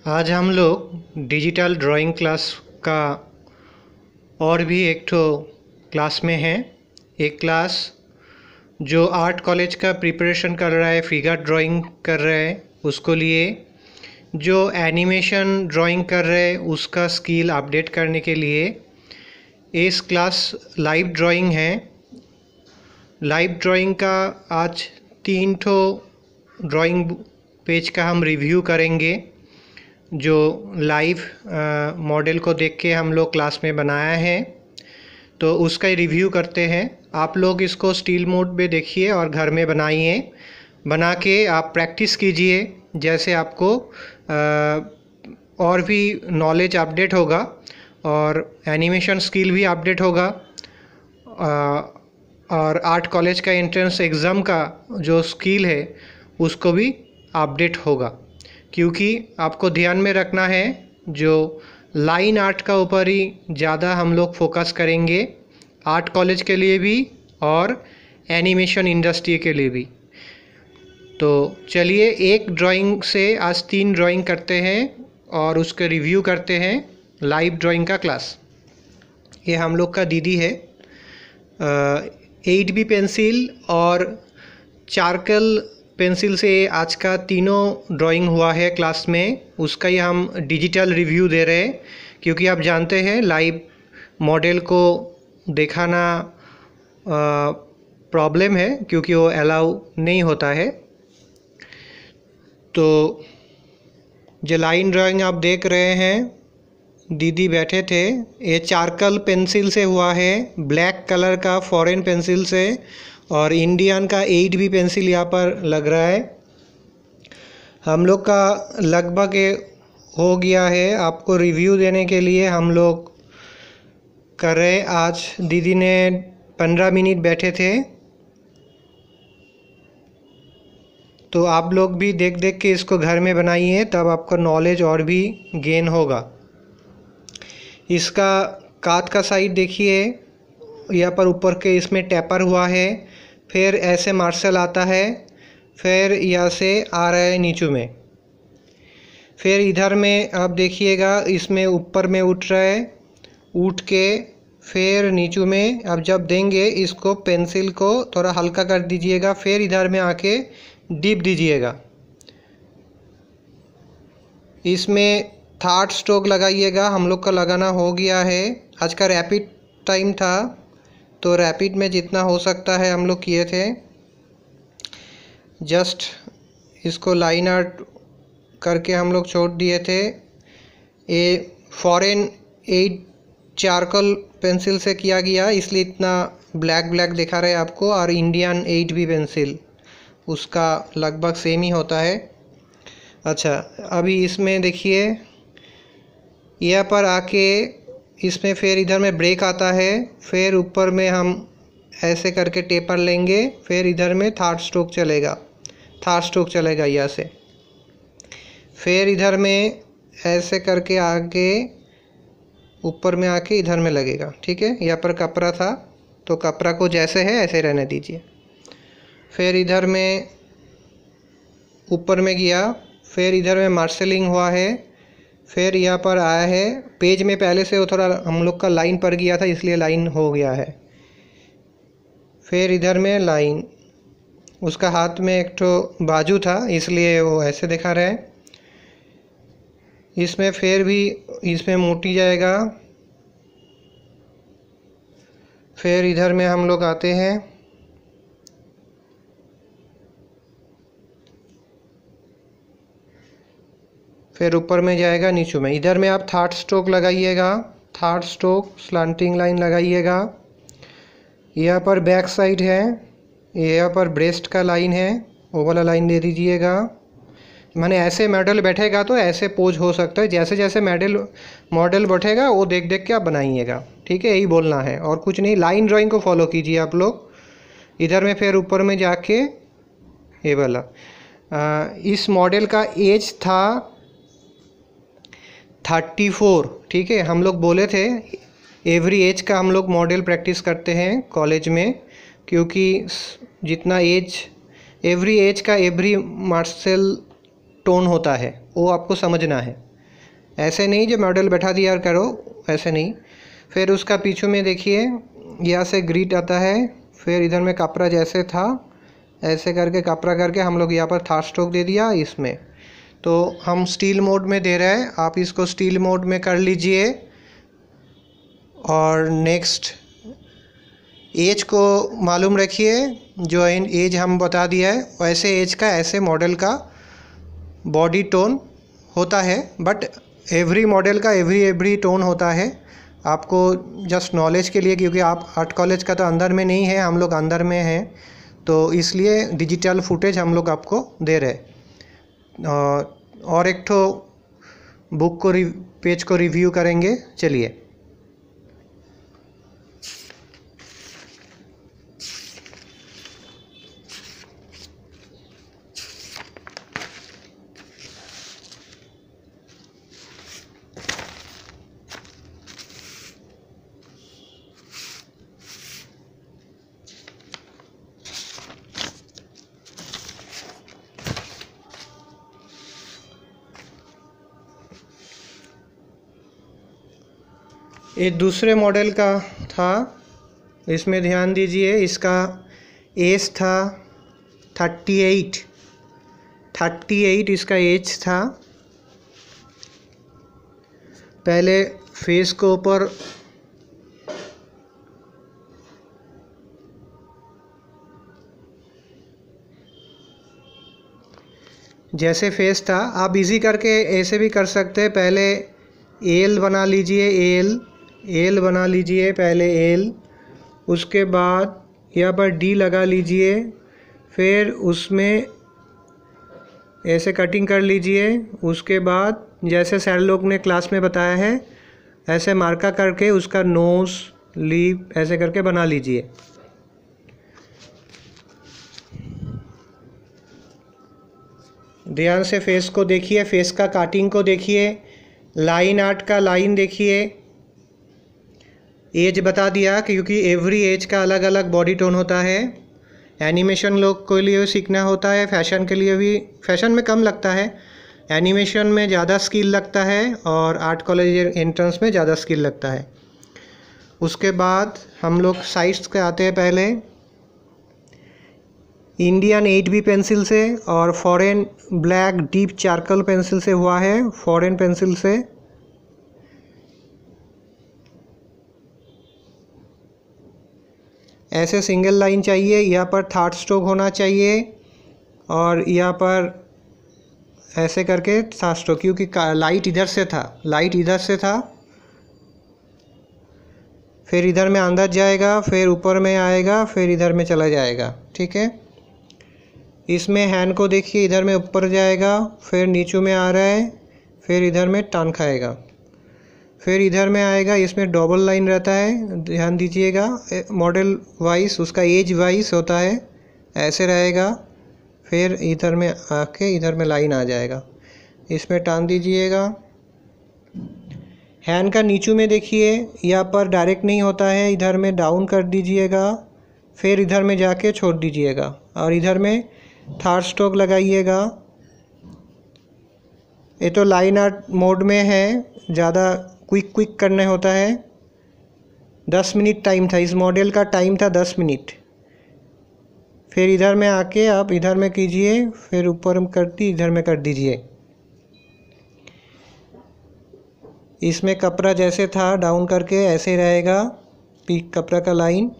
आज हम लोग डिजिटल ड्राइंग क्लास का और भी एक ठो क्लास में हैं। एक क्लास जो आर्ट कॉलेज का प्रिपरेशन कर रहा है, फिगर ड्राइंग कर रहा है उसको लिए, जो एनिमेशन ड्राइंग कर रहे हैं उसका स्किल अपडेट करने के लिए। इस क्लास लाइव ड्राइंग है। लाइव ड्राइंग का आज 3 ठो ड्राइंग पेज का हम रिव्यू करेंगे, जो लाइव मॉडल को देख के हम लोग क्लास में बनाया है, तो उसका रिव्यू करते हैं। आप लोग इसको स्टील मोड में देखिए और घर में बनाइए। बना के आप प्रैक्टिस कीजिए, जैसे आपको और भी नॉलेज अपडेट होगा और एनिमेशन स्किल भी अपडेट होगा। और आर्ट कॉलेज का एंट्रेंस एग्ज़ाम का जो स्किल है उसको भी अपडेट होगा, क्योंकि आपको ध्यान में रखना है जो लाइन आर्ट का ऊपर ही ज़्यादा हम लोग फोकस करेंगे, आर्ट कॉलेज के लिए भी और एनिमेशन इंडस्ट्री के लिए भी। तो चलिए एक ड्राइंग से आज 3 ड्राइंग करते हैं और उसके रिव्यू करते हैं। लाइव ड्राइंग का क्लास ये हम लोग का दीदी है। 8B पेंसिल और चारकोल पेंसिल से आज का तीनों ड्राइंग हुआ है क्लास में, उसका ही हम डिजिटल रिव्यू दे रहे हैं, क्योंकि आप जानते हैं लाइव मॉडल को दिखाना प्रॉब्लम है, क्योंकि वो अलाउ नहीं होता है। तो जो लाइन ड्राइंग आप देख रहे हैं, दीदी बैठे थे, ये चारकोल पेंसिल से हुआ है, ब्लैक कलर का फॉरेन पेंसिल से, और इंडियन का 8B पेंसिल यहाँ पर लग रहा है। हम लोग का लगभग हो गया है। आपको रिव्यू देने के लिए हम लोग कर रहे। आज दीदी ने 15 मिनट बैठे थे, तो आप लोग भी देख देख के इसको घर में बनाइए, तब आपको नॉलेज और भी गेन होगा। इसका काट का साइड देखिए, यहाँ पर ऊपर के इसमें टैपर हुआ है, फिर ऐसे मार्शल आता है, फिर यहाँ से आ रहा है नीचू में, फिर इधर में आप देखिएगा इसमें ऊपर में उठ रहा है, उठ के फिर नीचू में अब जब देंगे इसको पेंसिल को थोड़ा हल्का कर दीजिएगा, फिर इधर में आके डिप दीजिएगा। इसमें 3rd स्ट्रोक लगाइएगा। हम लोग का लगाना हो गया है। आज का रैपिड टाइम था, तो रैपिड में जितना हो सकता है हम लोग किए थे। जस्ट इसको लाइन आर्ट करके हम लोग छोड़ दिए थे। ये फॉरेन 8 चारकोल पेंसिल से किया गया, इसलिए इतना ब्लैक ब्लैक दिखा रहा है आपको, और इंडियन 8B पेंसिल उसका लगभग सेम ही होता है। अच्छा, अभी इसमें देखिए यहाँ पर आके इसमें फिर इधर में ब्रेक आता है, फिर ऊपर में हम ऐसे करके टेपर लेंगे, फिर इधर में 3rd स्ट्रोक चलेगा, 3rd स्ट्रोक चलेगा यहाँ से, फिर इधर में ऐसे करके आगे ऊपर में आके इधर में लगेगा। ठीक है, यहाँ पर कपड़ा था तो कपड़ा को जैसे है ऐसे रहने दीजिए। फिर इधर में ऊपर में गया, फिर इधर में मार्शलिंग हुआ है, फिर यहाँ पर आया है। पेज में पहले से वो थोड़ा हम लोग का लाइन पर गया था, इसलिए लाइन हो गया है। फिर इधर में लाइन, उसका हाथ में एक ठो बाजू था, इसलिए वो ऐसे दिखा रहा है। इसमें फिर भी इसमें मोटी जाएगा। फिर इधर में हम लोग आते हैं, फिर ऊपर में जाएगा नीचू में। इधर में आप 3rd स्ट्रोक लगाइएगा, 3rd स्ट्रोक स्लांटिंग लाइन लगाइएगा। यहाँ पर बैक साइड है, यहाँ पर ब्रेस्ट का लाइन है, वो वाला लाइन दे दीजिएगा। माने ऐसे मॉडल बैठेगा तो ऐसे पोज हो सकता है, जैसे जैसे मॉडल बैठेगा वो देख देख के आप बनाइएगा। ठीक है, यही बोलना है और कुछ नहीं। लाइन ड्राइंग को फॉलो कीजिए आप लोग। इधर में फिर ऊपर में जाके ये वाला इस मॉडल का एज था 34। ठीक है, हम लोग बोले थे एवरी एज का हम लोग मॉडल प्रैक्टिस करते हैं कॉलेज में, क्योंकि जितना एज एवरी एज का एवरी मार्शल टोन होता है, वो आपको समझना है। ऐसे नहीं जो मॉडल बैठा दिया करो, ऐसे नहीं। फिर उसका पीछू में देखिए यहाँ से ग्रिड आता है, फिर इधर में कपड़ा जैसे था ऐसे करके कपड़ा करके हम लोग यहाँ पर थार स्ट्रोक दे दिया इसमें। तो हम स्टील मोड में दे रहे हैं, आप इसको स्टील मोड में कर लीजिए। और नेक्स्ट एज को मालूम रखिए, जो एज हम बता दिया है वैसे एज का ऐसे मॉडल का बॉडी टोन होता है, बट एवरी मॉडल का एवरी टोन होता है। आपको जस्ट नॉलेज के लिए, क्योंकि आप आर्ट कॉलेज का तो अंदर में नहीं है, हम लोग अंदर में हैं, तो इसलिए डिजिटल फुटेज हम लोग आपको दे रहे। और एक ठो बुक को पेज को रिव्यू करेंगे, चलिए। ये दूसरे मॉडल का था, इसमें ध्यान दीजिए। इसका एज था 38 इसका एज था। पहले फेस को ऊपर जैसे फेस था, आप इजी करके ऐसे भी कर सकते हैं। पहले एल बना लीजिए, एल बना लीजिए, पहले एल, उसके बाद यहाँ पर डी लगा लीजिए, फिर उसमें ऐसे कटिंग कर लीजिए। उसके बाद जैसे सर लोग ने क्लास में बताया है ऐसे मार्का करके उसका नोज़ लिप ऐसे करके बना लीजिए। ध्यान से फेस को देखिए, फेस का कटिंग को देखिए, लाइन आर्ट का लाइन देखिए। एज बता दिया क्योंकि एवरी एज का अलग अलग बॉडी टोन होता है। एनिमेशन लोग के लिए सीखना होता है, फैशन के लिए भी। फैशन में कम लगता है, एनिमेशन में ज़्यादा स्किल लगता है, और आर्ट कॉलेज एंट्रेंस में ज़्यादा स्किल लगता है। उसके बाद हम लोग साइड्स के आते हैं। पहले इंडियन 8B पेंसिल से और foreign black deep charcoal pencil से हुआ है। फॉरेन पेंसिल से ऐसे सिंगल लाइन चाहिए, यहाँ पर थार्ड स्ट्रोक होना चाहिए, और यहाँ पर ऐसे करके थार्ड स्ट्रोक, क्योंकि लाइट इधर से था, लाइट इधर से था, फिर इधर में अंदर जाएगा, फिर ऊपर में आएगा, फिर इधर में चला जाएगा। ठीक है, इसमें हैंड को देखिए, इधर में ऊपर जाएगा, फिर नीचे में आ रहा है, फिर इधर में टान खाएगा, फिर इधर में आएगा। इसमें डबल लाइन रहता है, ध्यान दीजिएगा। मॉडल वाइज उसका एज वाइज होता है, ऐसे रहेगा, फिर इधर में आके इधर में लाइन आ जाएगा, इसमें टान दीजिएगा। हैंड का नीचू में देखिए, यहाँ पर डायरेक्ट नहीं होता है, इधर में डाउन कर दीजिएगा, फिर इधर में जाके छोड़ दीजिएगा, और इधर में थार्ड स्ट्रोक लगाइएगा। ये तो लाइन आर्ट मोड में है, ज़्यादा क्विक करना होता है। 10 मिनट टाइम था, इस मॉडल का टाइम था 10 मिनट। फिर इधर में आके आप इधर में कीजिए, फिर ऊपर में कर दी, इधर में कर दीजिए। इसमें कपड़ा जैसे था डाउन करके ऐसे रहेगा, पीक कपड़ा का लाइन।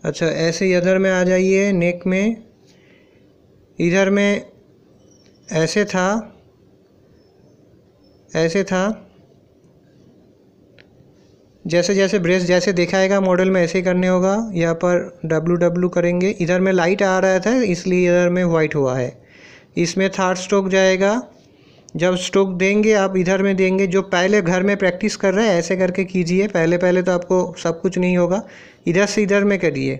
अच्छा, ऐसे इधर में आ जाइए, नेक में, इधर में ऐसे था, ऐसे था, जैसे जैसे ब्रेस जैसे दिखाएगा मॉडल में ऐसे ही करने होगा। यहाँ पर डब्लू करेंगे, इधर में लाइट आ रहा था इसलिए इधर में वाइट हुआ है। इसमें थार्ड स्ट्रोक जाएगा, जब स्ट्रोक देंगे आप इधर में देंगे। जो पहले घर में प्रैक्टिस कर रहे हैं ऐसे करके कीजिए, पहले तो आपको सब कुछ नहीं होगा। इधर से इधर में करिए,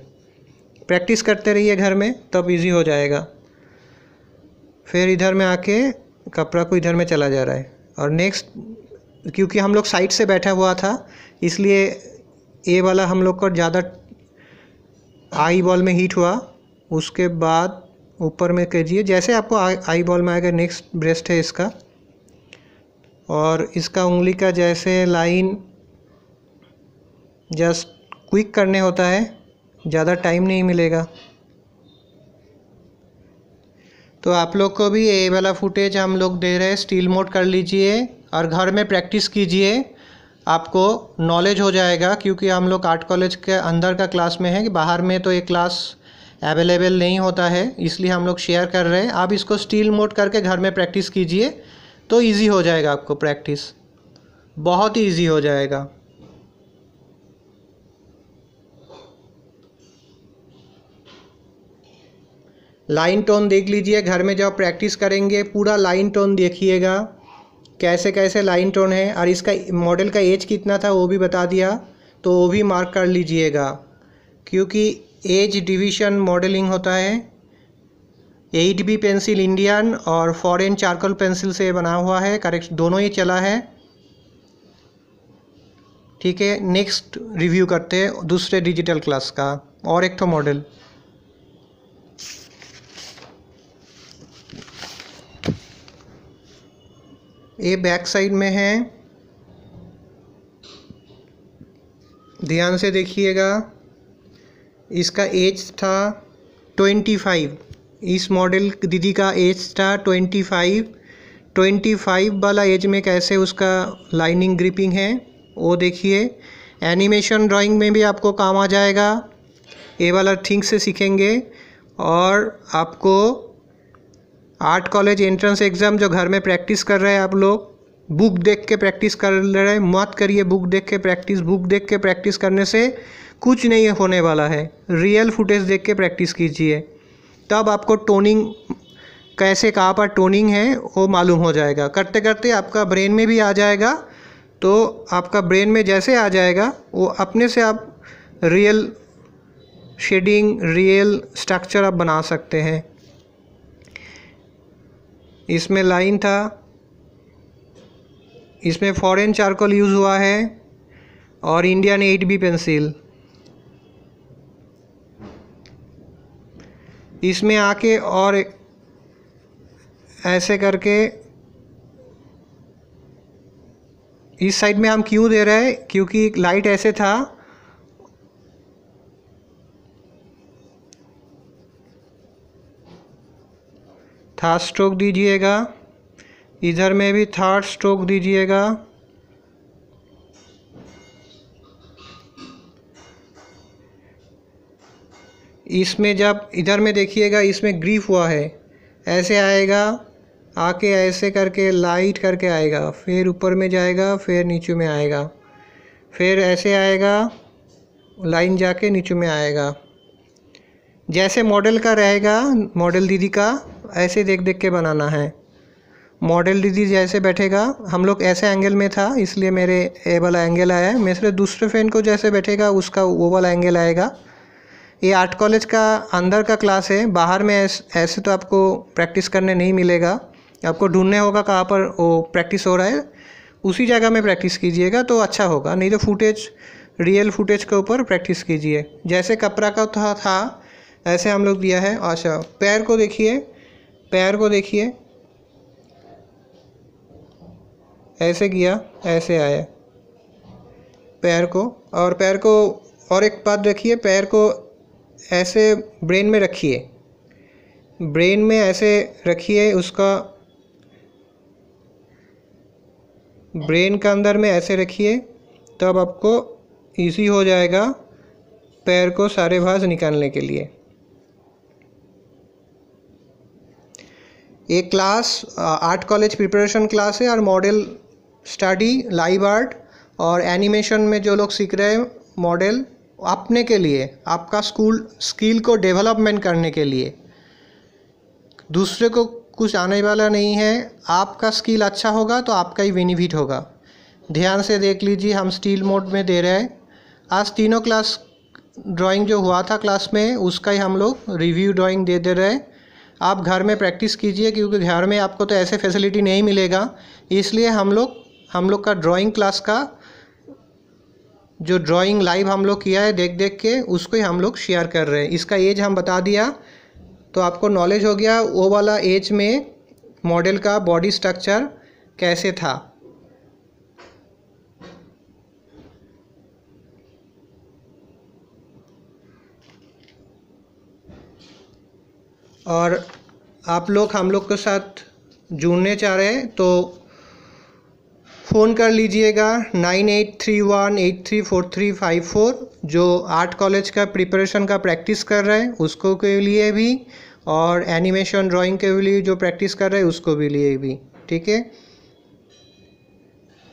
प्रैक्टिस करते रहिए घर में, तब इजी हो जाएगा। फिर इधर में आके कपड़ा को इधर में चला जा रहा है। और नेक्स्ट, क्योंकि हम लोग साइड से बैठा हुआ था इसलिए ए वाला हम लोग को ज़्यादा आई बॉल में हीट हुआ। उसके बाद ऊपर में कीजिए, जैसे आपको आई बॉल में आएगा। नेक्स्ट ब्रेस्ट है इसका, और इसका उंगली का जैसे लाइन जस्ट क्विक करने होता है, ज़्यादा टाइम नहीं मिलेगा। तो आप लोग को भी ये वाला फुटेज हम लोग दे रहे हैं, स्टील मोड कर लीजिए और घर में प्रैक्टिस कीजिए, आपको नॉलेज हो जाएगा। क्योंकि हम लोग आर्ट कॉलेज के अंदर का क्लास में है, कि बाहर में तो ये क्लास अवेलेबल नहीं होता है, इसलिए हम लोग शेयर कर रहे हैं। आप इसको स्टील मोड करके घर में प्रैक्टिस कीजिए तो इजी हो जाएगा, आपको प्रैक्टिस बहुत ही इजी हो जाएगा। लाइन टोन देख लीजिए, घर में जब प्रैक्टिस करेंगे पूरा लाइन टोन देखिएगा कैसे कैसे लाइन टोन है। और इसका मॉडल का एज कितना था वो भी बता दिया, तो वो भी मार्क कर लीजिएगा। क्योंकि एज डिवीज़न मॉडलिंग होता है। 8B पेंसिल इंडियन और फॉरेन चारकोल पेंसिल से बना हुआ है, करेक्ट दोनों ही चला है। ठीक है, नेक्स्ट रिव्यू करते हैं दूसरे डिजिटल क्लास का और एक तो मॉडल। ये बैक साइड में है, ध्यान से देखिएगा। इसका एज था 25, इस मॉडल दीदी का एज था 25 वाला एज में कैसे उसका लाइनिंग ग्रिपिंग है वो देखिए। एनिमेशन ड्राइंग में भी आपको काम आ जाएगा, ये वाला थिंग से सीखेंगे। और आपको आर्ट कॉलेज एंट्रेंस एग्ज़ाम जो घर में प्रैक्टिस कर रहे हैं आप लोग, बुक देख के प्रैक्टिस कर रहे हैं, मत करिए बुक देख के प्रैक्टिस। बुक देख के प्रैक्टिस करने से कुछ नहीं होने वाला है, रियल फुटेज देख के प्रैक्टिस कीजिए, तब आपको टोनिंग कैसे कहाँ पर टोनिंग है वो मालूम हो जाएगा। करते करते आपका ब्रेन में भी आ जाएगा, तो आपका ब्रेन में जैसे आ जाएगा वो अपने से आप रियल शेडिंग, रियल स्ट्रक्चर आप बना सकते हैं। इसमें लाइन था, इसमें फॉरेन चारकोल यूज़ हुआ है और इंडियन 8B पेंसिल। इसमें आके और ऐसे करके इस साइड में हम क्यों दे रहे हैं, क्योंकि लाइट ऐसे था, थर्ड स्ट्रोक दीजिएगा, इधर में भी थर्ड स्ट्रोक दीजिएगा। इसमें जब इधर में देखिएगा, इसमें ग्रीफ हुआ है, ऐसे आएगा, आके ऐसे करके लाइट करके आएगा, फिर ऊपर में जाएगा, फिर नीचे में आएगा, फिर ऐसे आएगा, लाइन जाके नीचे में आएगा। जैसे मॉडल का रहेगा, मॉडल दीदी का ऐसे देख देख के बनाना है। मॉडल दीदी जैसे बैठेगा, हम लोग ऐसे एंगल में था इसलिए मेरे ए वाला एंगल आया है, मेरे दूसरे फ्रेंड को जैसे बैठेगा उसका वो वाला एंगल आएगा। ये आर्ट कॉलेज का अंदर का क्लास है, बाहर में ऐसे तो आपको प्रैक्टिस करने नहीं मिलेगा, आपको ढूंढने होगा कहाँ पर वो प्रैक्टिस हो रहा है, उसी जगह में प्रैक्टिस कीजिएगा तो अच्छा होगा। नहीं तो फुटेज, रियल फुटेज के ऊपर प्रैक्टिस कीजिए। जैसे कपड़ा का था ऐसे हम लोग दिया है। अच्छा, पैर को देखिए, पैर को देखिए, ऐसे किया, ऐसे आया पैर को। और पैर को और एक बात रखिए, पैर को ऐसे ब्रेन में रखिए, ब्रेन में ऐसे रखिए, उसका ब्रेन का अंदर में ऐसे रखिए, तब आपको इजी हो जाएगा पैर को सारे भाग निकालने के लिए। एक class art college preparation class है और मॉडल स्टडी, लाइव आर्ट और एनिमेशन में जो लोग सीख रहे हैं मॉडल, अपने के लिए, आपका स्किल को डेवलपमेंट करने के लिए, दूसरे को कुछ आने वाला नहीं है। आपका स्किल अच्छा होगा तो आपका ही बेनिफिट होगा। ध्यान से देख लीजिए, हम स्टील मोड में दे रहे हैं। आज तीनों क्लास ड्राइंग जो हुआ था क्लास में उसका ही हम लोग रिव्यू ड्राइंग दे रहे हैं। आप घर में प्रैक्टिस कीजिए, क्योंकि घर में आपको तो ऐसे फैसिलिटी नहीं मिलेगा, इसलिए हम लोग का ड्राइंग क्लास का जो ड्राइंग लाइव हम लोग किया है देख देख के, उसको ही हम लोग शेयर कर रहे हैं। इसका एज हम बता दिया तो आपको नॉलेज हो गया वो वाला एज में मॉडल का बॉडी स्ट्रक्चर कैसे था। और आप लोग हम लोग के साथ जुड़ने चाह रहे हैं तो फ़ोन कर लीजिएगा 9831834354। जो आर्ट कॉलेज का प्रिपरेशन का प्रैक्टिस कर रहे हैं उसको के लिए भी, और एनिमेशन ड्राइंग के लिए जो प्रैक्टिस कर रहे हैं उसको भी लिए भी, ठीक है।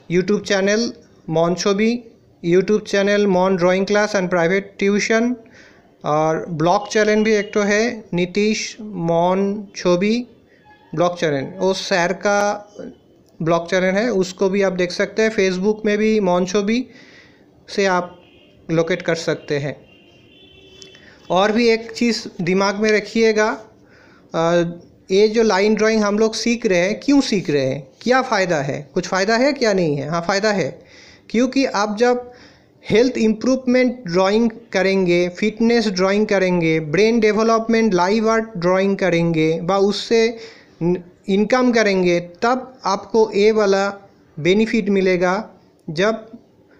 YouTube channel Maun Chhavi, YouTube channel Maun drawing class and private tuition, और ब्लॉग चैनल भी एक तो है नीतीश मॉन छवि ब्लॉग चैनल, वो सैर का ब्लॉग चैनल है, उसको भी आप देख सकते हैं। फेसबुक में भी मॉन छवि से आप लोकेट कर सकते हैं। और भी एक चीज़ दिमाग में रखिएगा, ये जो लाइन ड्राइंग हम लोग सीख रहे हैं, क्यों सीख रहे हैं, क्या फ़ायदा है, कुछ फ़ायदा है क्या नहीं है? हाँ, फ़ायदा है। क्योंकि आप जब हेल्थ इम्प्रूवमेंट ड्राइंग करेंगे, फिटनेस ड्राइंग करेंगे, brain development live art drawing करेंगे व उससे इनकम करेंगे, तब आपको ये वाला बेनिफिट मिलेगा। जब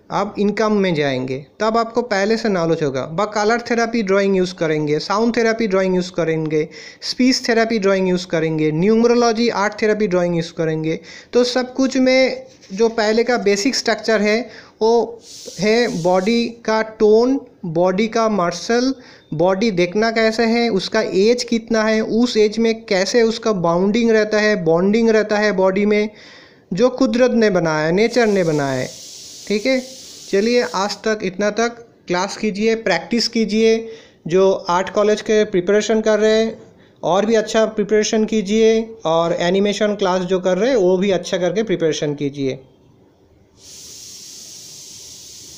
आप इनकम में जाएंगे तब आपको पहले से नॉलेज होगा। व कलर थेरापी ड्राइंग यूज़ करेंगे, साउंड थेरापी ड्राइंग यूज़ करेंगे, स्पीच थेरापी ड्राइंग यूज़ करेंगे, numerology art therapy drawing use करेंगे। तो सब कुछ में जो पहले का बेसिक स्ट्रक्चर है वो है बॉडी का टोन, बॉडी का मसल, बॉडी देखना कैसे है, उसका एज कितना है, उस एज में कैसे उसका बाउंडिंग रहता है, बॉन्डिंग रहता है बॉडी में, जो कुदरत ने बनाया है, नेचर ने बनाया है, ठीक है। चलिए आज तक इतना तक क्लास कीजिए, प्रैक्टिस कीजिए। जो आर्ट कॉलेज के प्रिपरेशन कर रहे हैं और भी अच्छा प्रिपरेशन कीजिए, और एनिमेशन क्लास जो कर रहे हैं वो भी अच्छा करके प्रिपरेशन कीजिए।